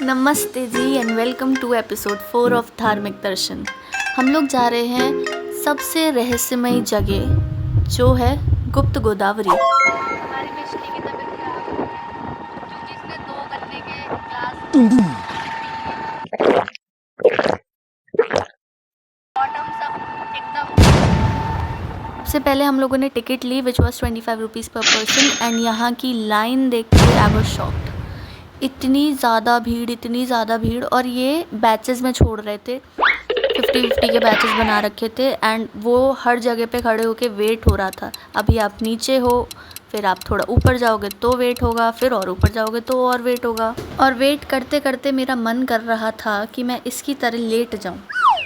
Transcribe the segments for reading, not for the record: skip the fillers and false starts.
नमस्ते जी and welcome to episode 4 of Dharmik Darshan. हम लोग जा रहे हैं सबसे रहस्यमयी जगह जो है गुप्त गोदावरी। हमारी मिष्टी की तबीयत खराब हो गई है क्योंकि इसने 2 गन्ने के ग्लास बॉटम सब एकदम। सबसे पहले हम लोगों ने टिकट ली which was 25 rupees per person and यहाँ की लाइन देख के आई वाज शॉक्ड। इतनी ज़्यादा भीड़ और ये बैचेस में छोड़ रहे थे, 50-50 के बैचेस बना रखे थे एंड वो हर जगह पे खड़े होके वेट हो रहा था। अभी आप नीचे हो, फिर आप थोड़ा ऊपर जाओगे तो वेट होगा, फिर और ऊपर जाओगे तो और वेट होगा। और वेट करते करते मेरा मन कर रहा था कि मैं इसकी तरह लेट जाऊं।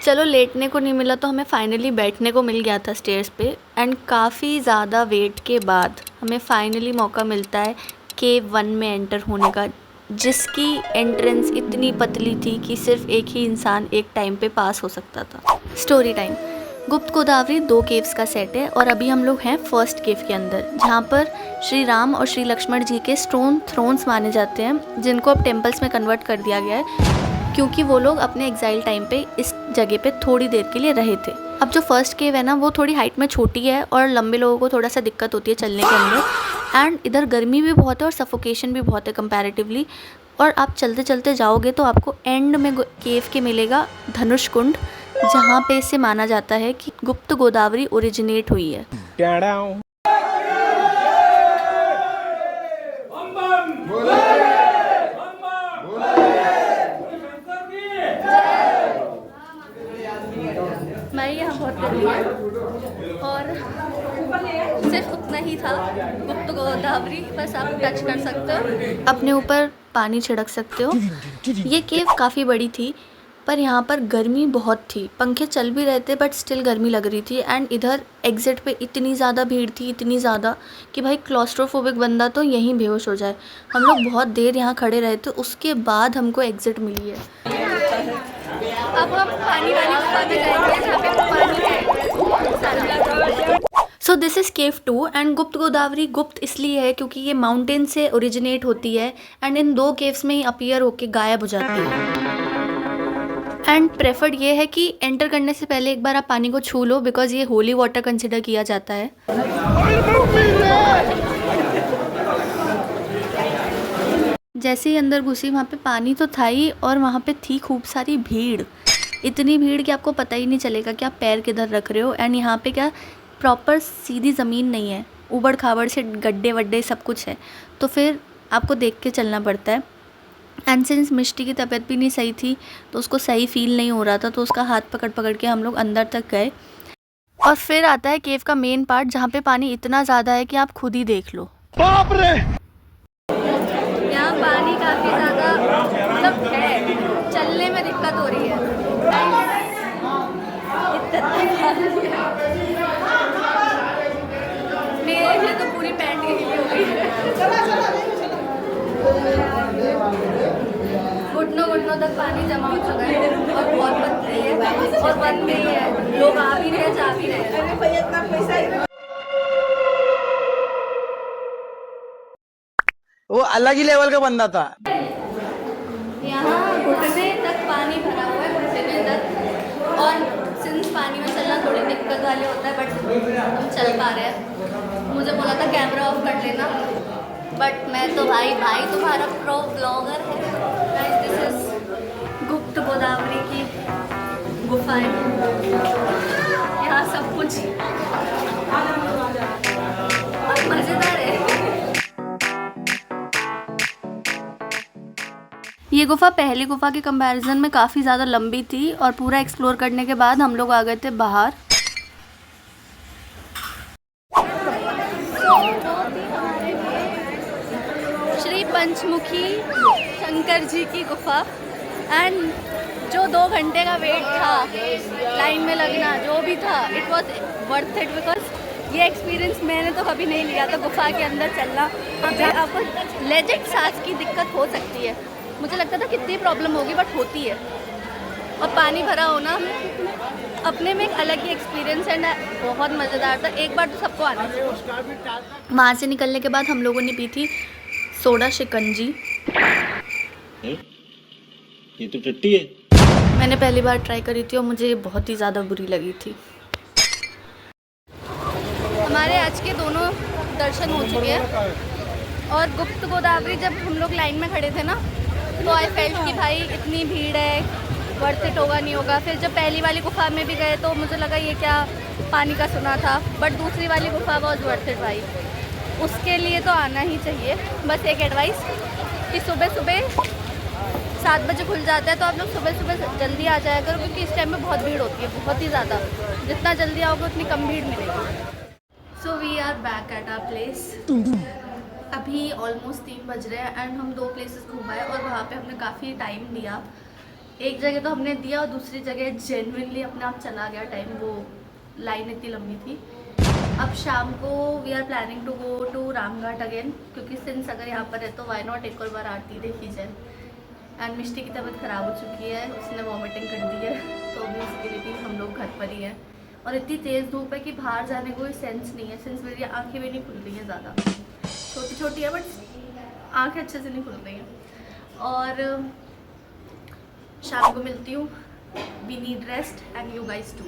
चलो लेटने को नहीं मिला तो हमें फाइनली बैठने को मिल गया था स्टेयर्स पे एंड काफ़ी ज़्यादा वेट के बाद हमें फाइनली मौका मिलता है केव 1 में एंटर होने का, जिसकी एंट्रेंस इतनी पतली थी कि सिर्फ एक ही इंसान एक टाइम पे पास हो सकता था। Story time. गुप्त गोदावरी 2 केव्स का सेट है और अभी हम लोग हैं फर्स्ट केव के अंदर, जहाँ पर श्री राम और श्री लक्ष्मण जी के स्टोन थ्रोन्स माने जाते हैं, जिनको अब टेम्पल्स में कन्वर्ट कर दिया गया है क्योंकि वो लोग अपने एग्जाइल टाइम पे इस जगह पे थोड़ी देर के लिए रहे थे। अब जो फर्स्ट केव है ना, वो थोड़ी हाइट में छोटी है और लंबे लोगों को थोड़ा सा दिक्कत होती है चलने के अंदर एंड इधर गर्मी भी बहुत है और सफोकेशन भी बहुत है कंपैरेटिवली। और आप चलते चलते जाओगे तो आपको एंड में केव के मिलेगा धनुष कुंड, जहाँ पे इसे माना जाता है कि गुप्त गोदावरी ओरिजिनेट हुई है। मैं यहाँ बहुत गर्मी है और सिर्फ उतना ही था गुप्त गोदावरी, बस आप टच कर सकते हो, अपने ऊपर पानी छिड़क सकते हो। ये केव काफ़ी बड़ी थी पर यहाँ पर गर्मी बहुत थी, पंखे चल भी रहे थे बट स्टिल गर्मी लग रही थी एंड इधर एग्ज़िट पे इतनी ज़्यादा भीड़ थी, इतनी ज़्यादा कि भाई क्लॉस्ट्रोफोबिक बंदा तो यहीं बेहोश हो जाए। हम लोग बहुत देर यहाँ खड़े रहे थे, उसके बाद हमको एग्ज़िट मिली है। अब हम पानी वाली गुफा में जाएंगे जहाँ पे पानी है। So this is cave 2 and गुप्त गोदावरी गुप्त इसलिए है क्योंकि ये माउंटेन से ओरिजिनेट होती है एंड इन 2 केव्स में ही अपीयर होके गायब हो जाती है। एंड प्रेफर्ड ये है कि एंटर करने से पहले एक बार आप पानी को छू लो बिकॉज ये होली वाटर कंसिडर किया जाता है। जैसे ही अंदर घुसी वहाँ पे पानी तो था ही और वहाँ पे थी खूब सारी भीड़, इतनी भीड़ कि आपको पता ही नहीं चलेगा कि आप पैर किधर रख रहे हो। एंड यहाँ पे क्या प्रॉपर सीधी ज़मीन नहीं है, ऊबड़ खाबड़ से गड्ढे वड्ढे सब कुछ है, तो फिर आपको देख के चलना पड़ता है। एंड सिंस मिष्टी की तबीयत भी नहीं सही थी तो उसको सही फील नहीं हो रहा था, तो उसका हाथ पकड़ पकड़ के हम लोग अंदर तक गए। और फिर आता है केव का मेन पार्ट जहाँ पे पानी इतना ज़्यादा है कि आप खुद ही देख लो। बाप रे! यहाँ पानी काफ़ी ज़्यादा मतलब है, चलने में दिक्कत हो रही है। मेरे लिए तो पूरी पैंट गीली हो गई है, घुटनों तक पानी जमा हो चुका है और बहुत पतली है और बंद भी है, लोग आ भी रहे जा भी रहे। वो अलग ही लेवल का बंदा था। यहाँ घुटने तक पानी भरा हुआ है, घुटने तक, और सिंस पानी में चलना थोड़ी दिक्कत वाले होता है बट हम चल पा रहे हैं। मुझे बोला था कैमरा ऑफ कर लेना बट मैं तो भाई तुम्हारा प्रो ब्लॉगर है। दिस इज गुप्त गोदावरी की गुफाएं, यहाँ सब कुछ और मज़ेदार है। ये गुफा पहली गुफा के कंपैरिजन में काफ़ी ज़्यादा लंबी थी और पूरा एक्सप्लोर करने के बाद हम लोग आ गए थे बाहर। श्री पंचमुखी शंकर जी की गुफा एंड जो 2 घंटे का वेट था, लाइन में लगना जो भी था, it was worth it because ये एक्सपीरियंस मैंने तो कभी नहीं लिया था। गुफा के अंदर चलना, वहाँ पे आपको लेजिट सांस की दिक्कत हो सकती है, मुझे लगता था कितनी प्रॉब्लम होगी बट होती है। और पानी भरा होना अपने में एक अलग ही एक्सपीरियंस है, बहुत मज़ेदार था, एक बार तो सबको आना चाहिए। वहाँ से निकलने के बाद हम लोगों ने पी थी सोडा शिकंजी ये तो टट्टी है। मैंने पहली बार ट्राई करी थी और मुझे ये बहुत ही ज़्यादा बुरी लगी थी। हमारे आज के दोनों दर्शन हो चुके हैं और गुप्त गोदावरी जब हम लोग लाइन में खड़े थे ना, तो आई फेल्ट कि भाई इतनी भीड़ है, वर्थ इट होगा नहीं होगा। फिर जब पहली वाली गुफा में भी गए तो मुझे लगा ये क्या पानी का सुना था, बट दूसरी वाली गुफा वॉज वर्थ इट भाई। उसके लिए तो आना ही चाहिए। बस एक एडवाइस कि सुबह सुबह 7 बजे खुल जाता है, तो आप लोग सुबह सुबह जल्दी आ जाया करो, क्योंकि इस टाइम में बहुत भीड़ होती है, बहुत ही ज़्यादा। जितना जल्दी आओगे उतनी कम भीड़ मिलेगी। So we are back at our place. अभी ऑलमोस्ट 3 बज रहे हैं एंड हम 2 प्लेसेस घूमाए और वहाँ पे हमने काफ़ी टाइम दिया। एक जगह तो हमने दिया और दूसरी जगह जेन्युइनली अपने आप चला गया टाइम, वो लाइन इतनी लंबी थी। अब शाम को we are planning to go to Ramghat again, क्योंकि सिंस अगर यहाँ पर है तो वाई नॉट एक और बार आरती देखी जाए। एंड मिष्टी की तबीयत ख़राब हो चुकी है, उसने वॉमिटिंग कर दी है, तो अभी उसके लिए भी हम लोग घर पर ही हैं। और इतनी तेज़ धूप है कि बाहर जाने को कोई सेंस नहीं है, सिंस मेरी आंखें भी नहीं खुल रही हैं ज़्यादा, छोटी छोटी है बट आंखें अच्छे से नहीं खुल रही हैं। और शाम को मिलती हूँ। We need rest and you guys too.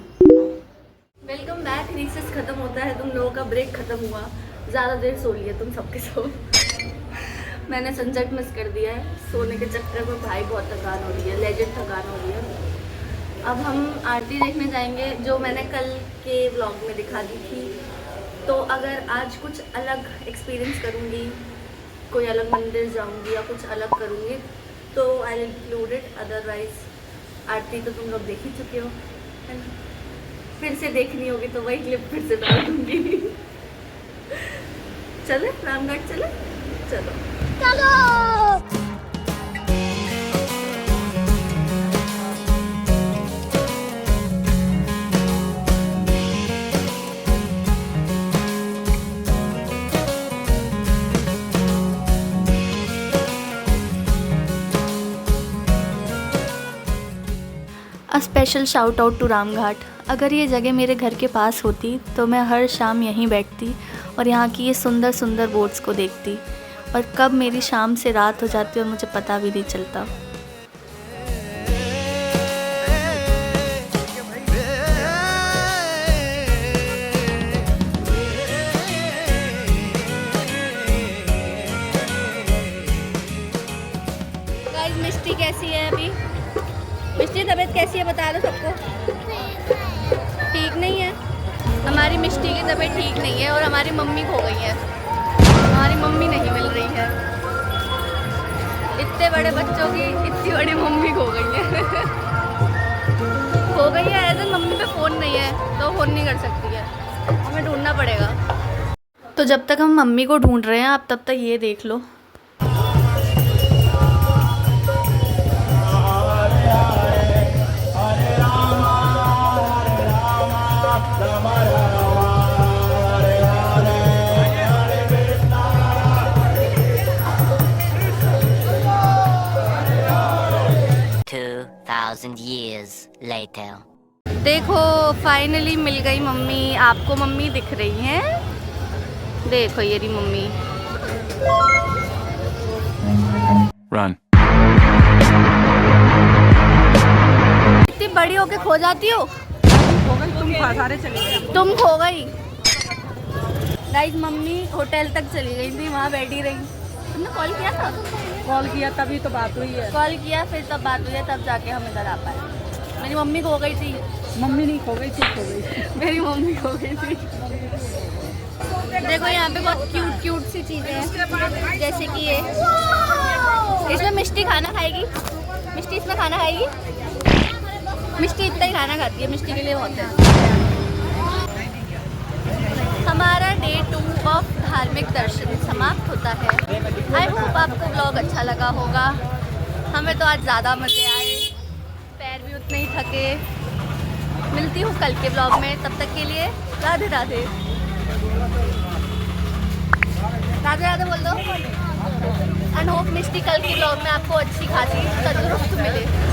Welcome back. Recess ख़त्म होता है, तुम लोगों का ब्रेक ख़त्म हुआ, ज़्यादा देर सो लिए तुम सबके सब। मैंने सनसेट मिस कर दिया है, सोने के चक्कर में भाई बहुत थकान हो रही है, लेजेंड थकान हो रही है। अब हम आरती देखने जाएंगे, जो मैंने कल के व्लॉग में दिखा दी थी। तो अगर आज कुछ अलग एक्सपीरियंस करूँगी, कोई अलग मंदिर जाऊँगी या कुछ अलग करूँगी तो I will include it, otherwise आरती तो तुम लोग देख ही चुके हो। फिर से देखनी होगी तो वही क्लिप फिर से डाल दूँगी। चले रामघाट चले, चलो चलो। A special shout out to Ramghat. अगर ये जगह मेरे घर के पास होती तो मैं हर शाम यहीं बैठती और यहाँ की ये सुंदर सुंदर बोट्स को देखती, और कब मेरी शाम से रात हो जाती और मुझे पता भी नहीं चलता। गाइस मिष्टी कैसी है अभी? मिष्टी तबीयत कैसी है बता दो सबको। ठीक नहीं है? हमारी मिष्टी की तबीयत ठीक नहीं है और हमारी मम्मी खो गई है, हमारी मम्मी नहीं मिल रही है। इतने बड़े बच्चों की इतनी बड़ी मम्मी खो गई है। खो गई है ऐसे, मम्मी पे फ़ोन नहीं है तो फ़ोन नहीं कर सकती है, हमें ढूंढना पड़ेगा। तो जब तक हम मम्मी को ढूंढ रहे हैं आप तब तक ये देख लो। Years later. देखो फाइनली मिल गई मम्मी। आपको मम्मी दिख रही हैं? देखो ये रही मम्मी। Run. इतनी बड़ी होके खो जाती हो? तुम खो गई। गाइस मम्मी होटल तक चली गई थी, वहाँ बैठी रही। तुमने कॉल किया था? कॉल किया तभी तो बात हुई है। कॉल किया फिर तब बात हुई है, तब जाके हम इधर आ पाए। मेरी मम्मी खो गई थी। मम्मी नहीं खो गई थी, खो गई। मेरी मम्मी खो गई थी। देखो यहाँ पे बहुत क्यूट क्यूट सी चीज़ें हैं, जैसे कि ये। इसमें मिष्टी खाना खाएगी। मिष्टी इसमें खाना खाएगी। मिष्टी इतना ही खाना खाती है, मिष्टी के लिए बहुत है। हमारा डे 2 ऑफ धार्मिक दर्शन समाप्त होता है। आई होप आपको ब्लॉग अच्छा लगा होगा। हमें तो आज ज़्यादा मज़े आए, पैर भी उतने ही थके। मिलती हूँ कल के ब्लॉग में, तब तक के लिए राधे राधे। राधे राधे बोल दो। एंड होप मिष्टी कल के ब्लॉग में आपको अच्छी खासी तंदुरुस्त मिले।